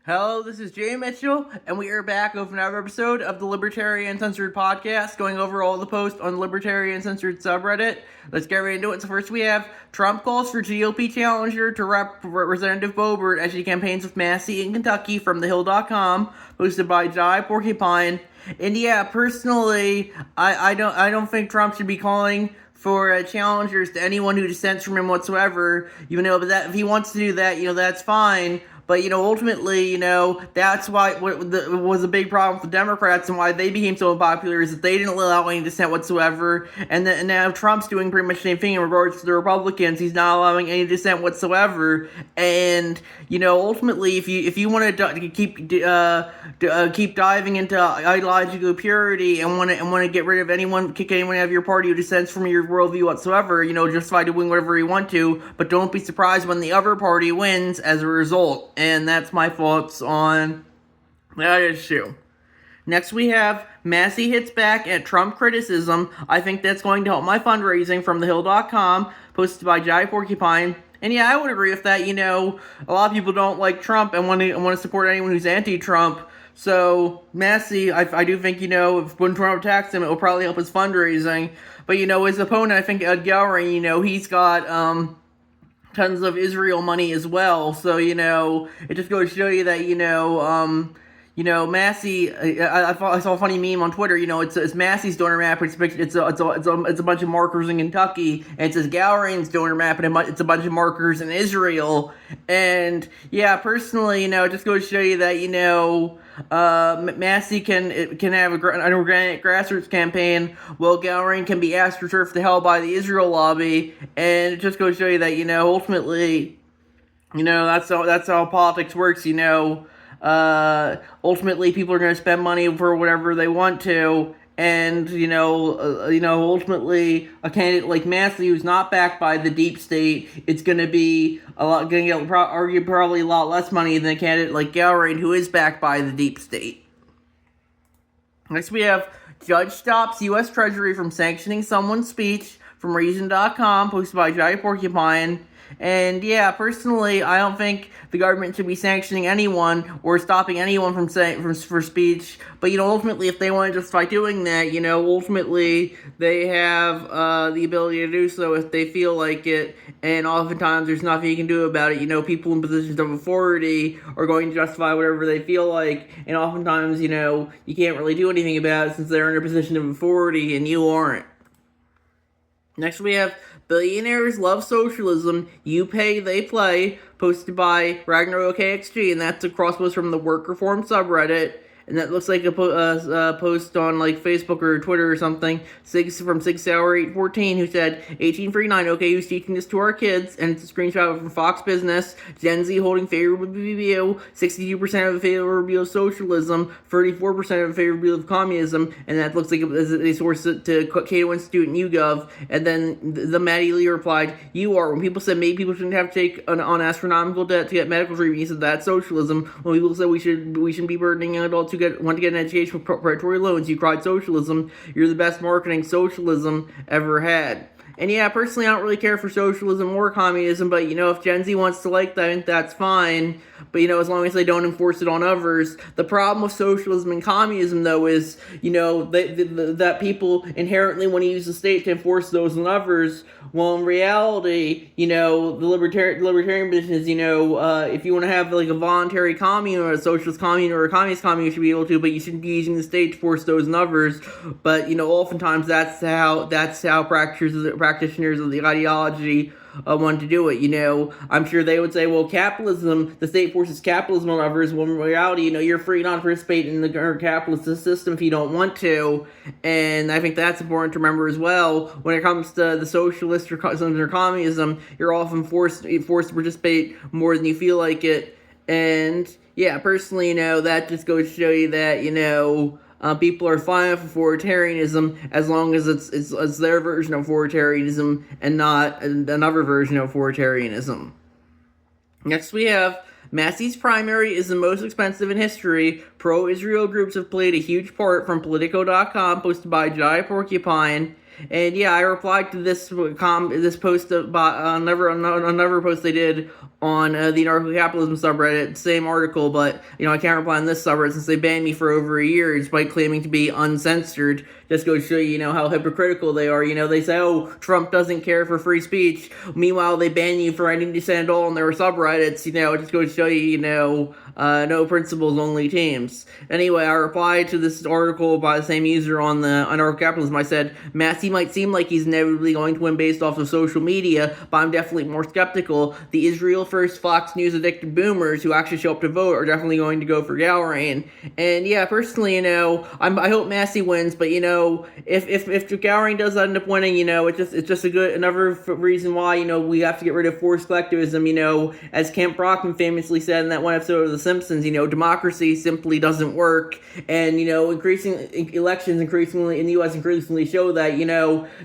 Hello, this is Jay Mitchell, and we are back with another episode of the Libertarian Uncensored podcast, going over all the posts on the Libertarian Uncensored subreddit. Let's get right into it. So first we have Trump calls for GOP challenger to Representative Boebert as she campaigns with Massey in Kentucky from thehill.com, posted by Jai Porcupine. And yeah, personally, I don't think Trump should be calling for challengers to anyone who dissents from him whatsoever. But that if he wants to do that, that's fine. But, ultimately, that's why what was a big problem with the Democrats and why they became so unpopular is that they didn't allow any dissent whatsoever. And now Trump's doing pretty much the same thing in regards to the Republicans. He's not allowing any dissent whatsoever. And, ultimately, if you want to keep diving into ideological purity and want to get rid of anyone, kick anyone out of your party who dissents from your worldview whatsoever, justify doing whatever you want to. But don't be surprised when the other party wins as a result. And that's my thoughts on that issue. Next we have Massey hits back at Trump criticism. I think that's going to help my fundraising from thehill.com, posted by Jai Porcupine. And yeah, I would agree with that. A lot of people don't like Trump and want to support anyone who's anti-Trump. So Massey, I do think, if when Trump attacks him, it will probably help his fundraising. But his opponent, I think Ed Gowring, he's got tons of Israel money as well, so it just goes to show you that Massey. I saw a funny meme on Twitter. It's Massey's donor map. It's a bunch of markers in Kentucky, and it says Gowring's donor map, and it's a bunch of markers in Israel. And yeah, personally, it just goes to show you that Massey can have an organic grassroots campaign, while Gowring can be astroturfed to hell by the Israel lobby, and it just goes to show you that ultimately, that's how politics works. Ultimately, people are going to spend money for whatever they want to. And, ultimately, a candidate like Massey, who's not backed by the deep state, it's going to get probably a lot less money than a candidate like Gowring, who is backed by the deep state. Next, we have Judge stops U.S. Treasury from sanctioning someone's speech from Reason.com, posted by Jai Porcupine. And yeah, personally, I don't think the government should be sanctioning anyone or stopping anyone for speech. But ultimately, if they want to justify doing that, ultimately they have the ability to do so if they feel like it. And oftentimes, there's nothing you can do about it. People in positions of authority are going to justify whatever they feel like, and oftentimes, you can't really do anything about it since they're in a position of authority and you aren't. Next, we have Billionaires Love Socialism, You Pay, They Play, posted by Ragnarok KXG, and that's a cross post from the Work Reform subreddit. And that looks like a post on Facebook or Twitter or something. From 6 Hour 814, who said 1839. Okay, who's teaching this to our kids? And it's a screenshot from Fox Business. Gen Z holding favorable view. 62% of favorable of socialism. 34% of favorable of communism. And that looks like they sourced it to Cato Institute and YouGov. And then the Maddie Lee replied, "You are." When people said maybe people shouldn't have to take on astronomical debt to get medical treatment, he said that's socialism. When people said we shouldn't be burdening adults want to get an education with predatory loans, you cried socialism. You're the best marketing socialism ever had. And yeah, personally, I don't really care for socialism or communism, but if Gen Z wants to like that, I think that's fine. But as long as they don't enforce it on others. The problem with socialism and communism, though, is that people inherently want to use the state to enforce those on others. Well, in reality, the libertarian position is, if you want to have a voluntary commune or a socialist commune or a communist commune, you should be able to, but you shouldn't be using the state to force those on others. But oftentimes that's how practitioners of the ideology want to do it. I'm sure they would say, well, capitalism, the state forces capitalism on others, when in reality, you're free not to participate in the capitalist system if you don't want to. And I think that's important to remember as well. When it comes to the socialist or communism, you're often forced to participate more than you feel like it. And yeah, personally, that just goes to show you that, people are fine for authoritarianism as long as it's their version of authoritarianism and not another version of authoritarianism. Next we have Massey's primary is the most expensive in history. Pro-Israel groups have played a huge part from Politico.com, posted by Jai Porcupine. And yeah, I replied to this post about another post they did on the anarcho-capitalism subreddit, same article, but I can't reply on this subreddit since they banned me for over a year despite claiming to be uncensored. Just goes to show you, how hypocritical they are. They say, oh, Trump doesn't care for free speech. Meanwhile, they ban you for any dissent at all on their subreddits. It just goes to show you, no principles, only teams. Anyway, I replied to this article by the same user on the anarcho-capitalism. I said, Massey might seem like he's inevitably going to win based off of social media, but I'm definitely more skeptical. The Israel First Fox News addicted boomers who actually show up to vote are definitely going to go for Galrain. And yeah, personally, I hope Massey wins, but if Galrain does end up winning, it's just another reason why we have to get rid of forced collectivism. As Kent Brockman famously said in that one episode of The Simpsons, democracy simply doesn't work, and elections increasingly in the U.S. increasingly show that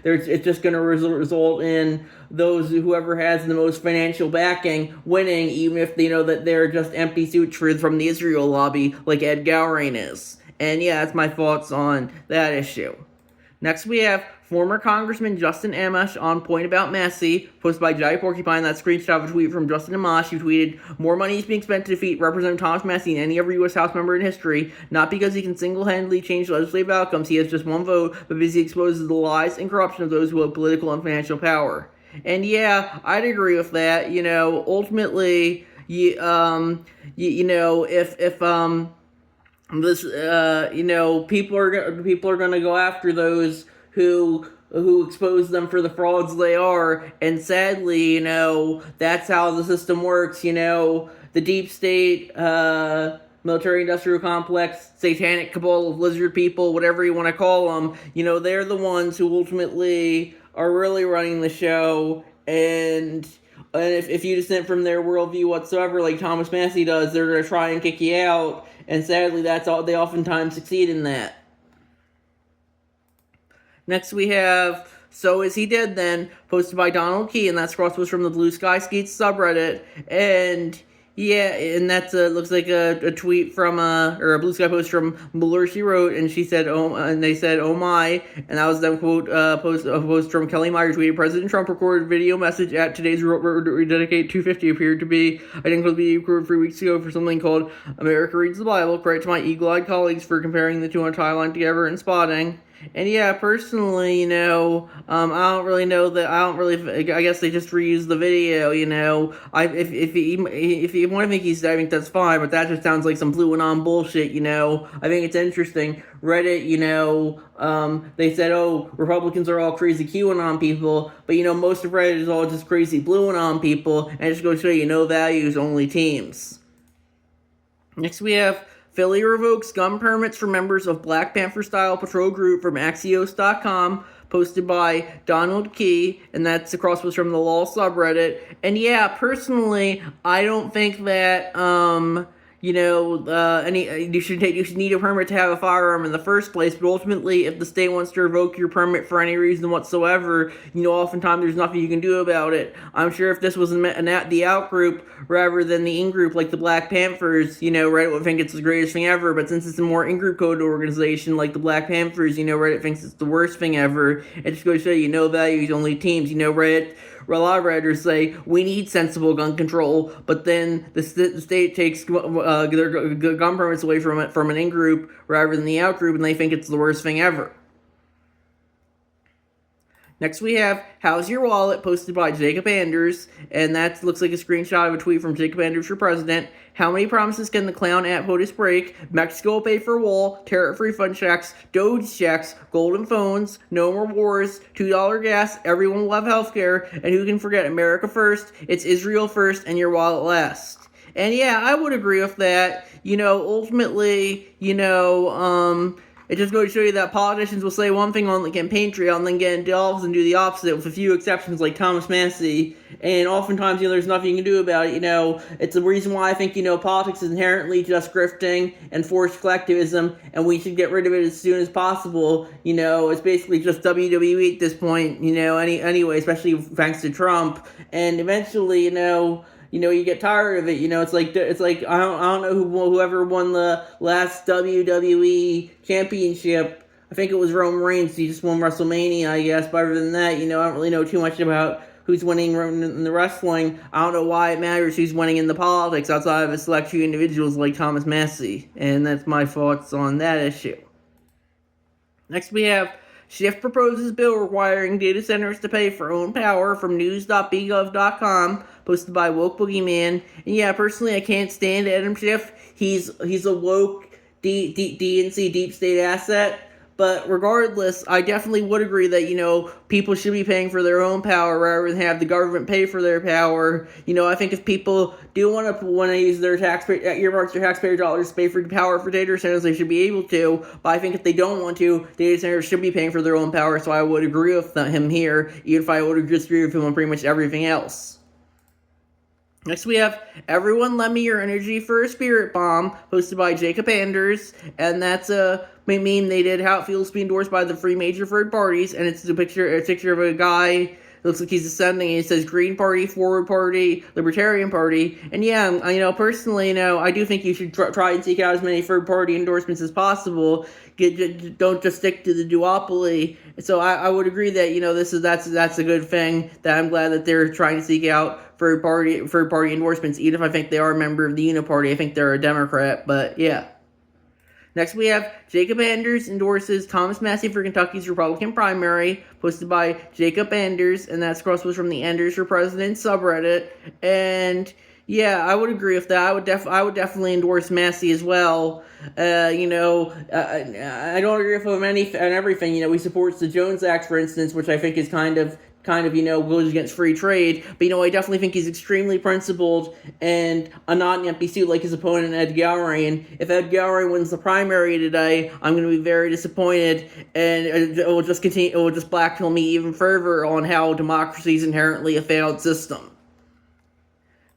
it's just going to result in whoever has the most financial backing winning, even if they know that they're just empty sutras from the Israel lobby, like Ed Galrain is. And yeah, that's my thoughts on that issue. Next, we have former Congressman Justin Amash on point about Massey, posted by Jai Porcupine. That screenshot of a tweet from Justin Amash. He tweeted, more money is being spent to defeat Representative Thomas Massey than any other U.S. House member in history, not because he can single-handedly change legislative outcomes, he has just one vote, but because he exposes the lies and corruption of those who have political and financial power. And yeah, I'd agree with that. Ultimately, if people are going to go after those who expose them for the frauds they are, and sadly, that's how the system works. The deep state, military-industrial complex, satanic cabal of lizard people, whatever you want to call them, they're the ones who ultimately are really running the show, and if you dissent from their worldview whatsoever, like Thomas Massey does, they're going to try and kick you out, and sadly, they oftentimes succeed in that. Next we have So Is He Dead Then, posted by Donald Key, and that's cross was from the Blue Sky Skeets subreddit, and yeah, and that's looks like a tweet from or a Blue Sky post from Mueller. She wrote, and she said, "Oh," and they said, "Oh my," and that was them quote post from Kelly Meyer tweeted. President Trump recorded video message at today's Rededicate 250 appeared to be identically recorded 3 weeks ago for something called America Reads the Bible. Credit to my eagle-eyed colleagues for comparing the two on timeline together and spotting. And yeah, personally, I don't really know that. I guess they just reused the video. If you want to think he's dead, I think that's fine. But that just sounds like some blue and on bullshit. I think it's interesting. Reddit, they said, oh, Republicans are all crazy QAnon people, but most of Reddit is all just crazy blue and on people, and it just goes to show you no values, only teams. Next, we have Philly revokes gun permits for members of Black Panther-style patrol group from Axios.com, posted by Donald Key, and that's across was from the Law subreddit. And yeah, personally, I don't think that you should need a permit to have a firearm in the first place. But ultimately, if the state wants to revoke your permit for any reason whatsoever, oftentimes there's nothing you can do about it. I'm sure if this was the out group rather than the in group, like the Black Panthers, Reddit would think it's the greatest thing ever. But since it's a more in group code organization like the Black Panthers, Reddit thinks it's the worst thing ever. It just goes to show you no values, only teams. Reddit. A lot of Redditors say we need sensible gun control, but then the state takes their gun permits away from an in-group rather than the out-group, and they think it's the worst thing ever. Next we have How's Your Wallet, posted by Jacob Anders, and that looks like a screenshot of a tweet from Jacob Anders for president. How many promises can the clown app POTUS break? Mexico will pay for wall, tariff refund checks, Doge checks, golden phones, no more wars, $2 gas, everyone will have healthcare, and who can forget America first, it's Israel first, and your wallet last. And yeah, I would agree with that. Ultimately, it just goes to show you that politicians will say one thing on the campaign trail and then get into office and do the opposite, with a few exceptions like Thomas Massey. And oftentimes, there's nothing you can do about it. It's the reason why I think, politics is inherently just grifting and forced collectivism, and we should get rid of it as soon as possible. It's basically just WWE at this point, anyway, especially thanks to Trump. And eventually, you get tired of it. It's like I don't know whoever won the last WWE championship I think it was Roman Reigns. He just won WrestleMania, I guess. But other than that, I don't really know too much about who's winning in the wrestling. I don't know why it matters who's winning in the politics outside of a select few individuals like Thomas Massey. And that's my thoughts on that issue. Next we have Schiff proposes bill requiring data centers to pay for own power from news.bgov.com, posted by Woke Boogeyman. And yeah, personally, I can't stand Adam Schiff. He's a woke DNC deep state asset. But regardless, I definitely would agree that, people should be paying for their own power rather than have the government pay for their power. I think if people do want to use their earmarks their taxpayer dollars to pay for power for data centers, they should be able to. But I think if they don't want to, data centers should be paying for their own power. So I would agree with him here, even if I would disagree with him on pretty much everything else. Next we have Everyone Lend Me Your Energy for a Spirit Bomb, hosted by Jacob Anders, and that's a meme they did how it feels to be endorsed by the three major third parties, and it's a picture of a guy. It looks like he's ascending, and it says Green Party, Forward Party, Libertarian Party. And yeah, personally, I do think you should try and seek out as many third-party endorsements as possible. Don't just stick to the duopoly. So I would agree that, that's a good thing, that I'm glad that they're trying to seek out third-party endorsements, even if I think they are a member of the Uniparty. I think they're a Democrat, but yeah. Next, we have Jacob Anders endorses Thomas Massey for Kentucky's Republican primary, posted by Jacob Anders, and that's was from the Anders for President subreddit. And yeah, I would agree with that. I would definitely endorse Massey as well. I don't agree with him on everything. He supports the Jones Act, for instance, which I think is kind of goes against free trade. But I definitely think he's extremely principled and not an empty suit like his opponent Ed Galbraith. If Ed Galbraith wins the primary today, I'm going to be very disappointed, and it will just blackmail me even further on how democracy is inherently a failed system.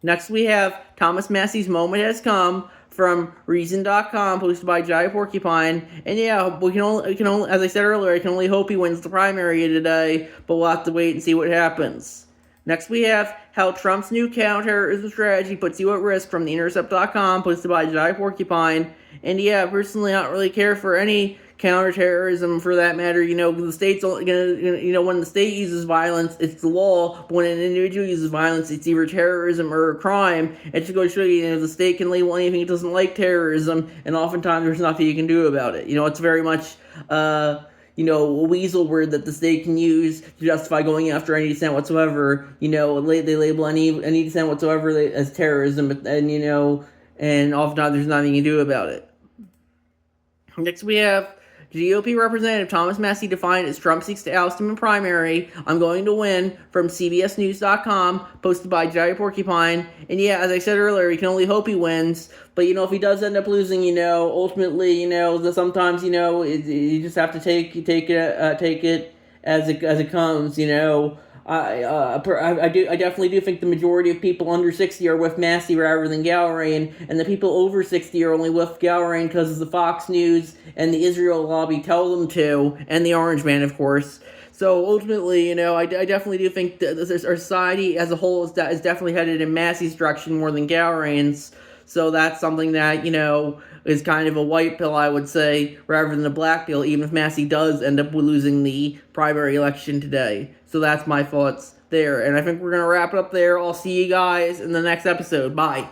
Next we have Thomas Massey's Moment Has Come from Reason.com, posted by Jai Porcupine. And yeah, we can only, as I said earlier, I can only hope he wins the primary today, but we'll have to wait and see what happens. Next we have How Trump's New Counterterrorism Strategy Puts You at Risk from TheIntercept.com, posted by Jai Porcupine. And yeah, personally, I don't really care for any counterterrorism for that matter. The state's only gonna, when the state uses violence, it's the law. But when an individual uses violence, it's either terrorism or a crime. It just goes to show you, the state can label anything it doesn't like terrorism, and oftentimes there's nothing you can do about it. It's very much, a weasel word that the state can use to justify going after any dissent whatsoever. They label any dissent whatsoever as terrorism, and oftentimes there's nothing you can do about it. Next we have GOP Representative Thomas Massey defined as Trump seeks to oust him in primary. I'm going to win from CBSNews.com, posted by Jai Porcupine. And yeah, as I said earlier, you can only hope he wins. But if he does end up losing, ultimately, sometimes, you just have to take it as it comes. I definitely do think the majority of people under 60 are with Massey rather than Galbraith, and the people over 60 are only with Galbraith because the Fox News and the Israel lobby tell them to, and the Orange Man, of course. So ultimately, I definitely do think that our society as a whole is definitely headed in Massey's direction more than Galbraith's. So that's something that, is kind of a white pill, I would say, rather than a black pill, even if Massey does end up losing the primary election today. So that's my thoughts there. And I think we're going to wrap it up there. I'll see you guys in the next episode. Bye.